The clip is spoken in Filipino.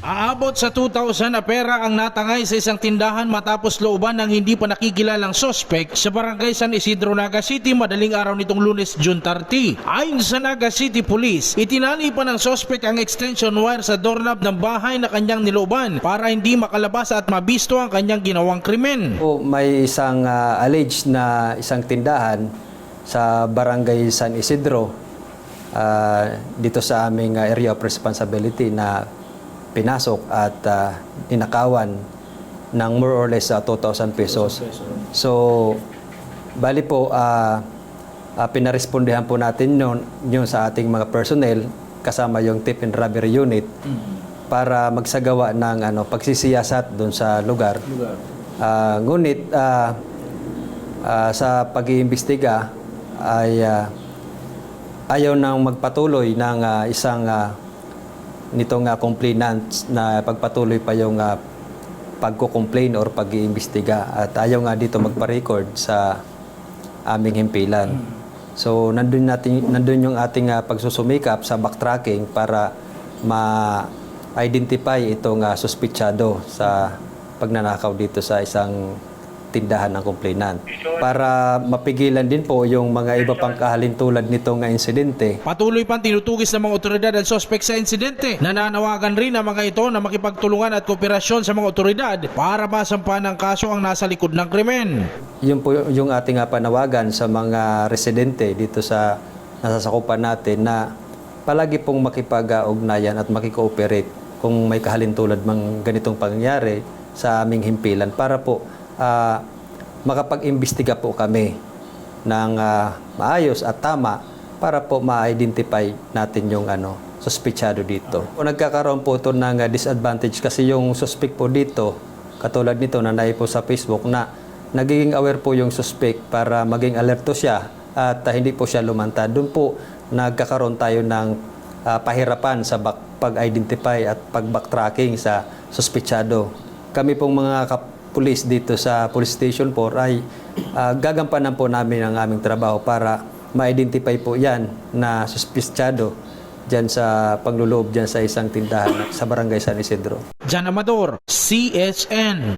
Aabot sa 2,000 na pera ang natangay sa isang tindahan matapos looban ng hindi pa nakikilalang sospek sa barangay San Isidro, Naga City madaling araw nitong Lunes, June 30. Ayon sa Naga City Police, itinali pa ng sospek ang extension wire sa doorknob ng bahay na kanyang nilooban para hindi makalabas at mabisto ang kanyang ginawang krimen. May isang alleged na isang tindahan sa barangay San Isidro dito sa aming area of responsibility na pinasok at ninakawan ng more or less 2,000 pesos. So, bali po, pinarespondihan po natin yun sa ating mga personnel kasama yung Thief and Robbery Unit para magsagawa ng pagsisiyasat doon sa lugar. Ngunit sa pag-iimbestiga ay ayaw nang magpatuloy ng isang nitong complainant na pagpatuloy pa yung pagko-complain or pag-iimbestiga at ayaw nga dito magpa-record sa aming himpilan. So nandun yung ating pagsusumikap sa backtracking para ma-identify itong suspitsado sa pagnanakaw dito sa isang tindahan ng complainant para mapigilan din po yung mga iba pang kahalintulad nitong insidente. Patuloy pang tinutugis ng mga otoridad ang sospek sa insidente. Nananawagan rin ang mga ito na makipagtulungan at kooperasyon sa mga otoridad para masampahan ng kaso ang nasa likod ng krimen. Yun po yung ating panawagan sa mga residente dito sa nasasakupan natin na palagi pong makipag-ugnayan at makikooperate kung may kahalintulad mang ganitong pangyayari sa aming himpilan para po makapag-imbestiga po kami ng maayos at tama para po ma-identify natin yung suspitsado dito. Nagkakaroon po ito ng disadvantage kasi yung suspect po dito, katulad nito na nai po sa Facebook na nagiging aware po yung suspect para maging alerto siya at hindi po siya lumantad. Doon po nagkakaroon tayo ng pahirapan sa pag-identify at pag-backtracking sa suspitsado. Kami pong mga pulis dito sa Police Station 4 ay gagampanan po namin ang aming trabaho para ma-identify po yan na suspitsado dyan sa pangluloob dyan sa isang tindahan sa barangay San Isidro. Jan Amador, CSN.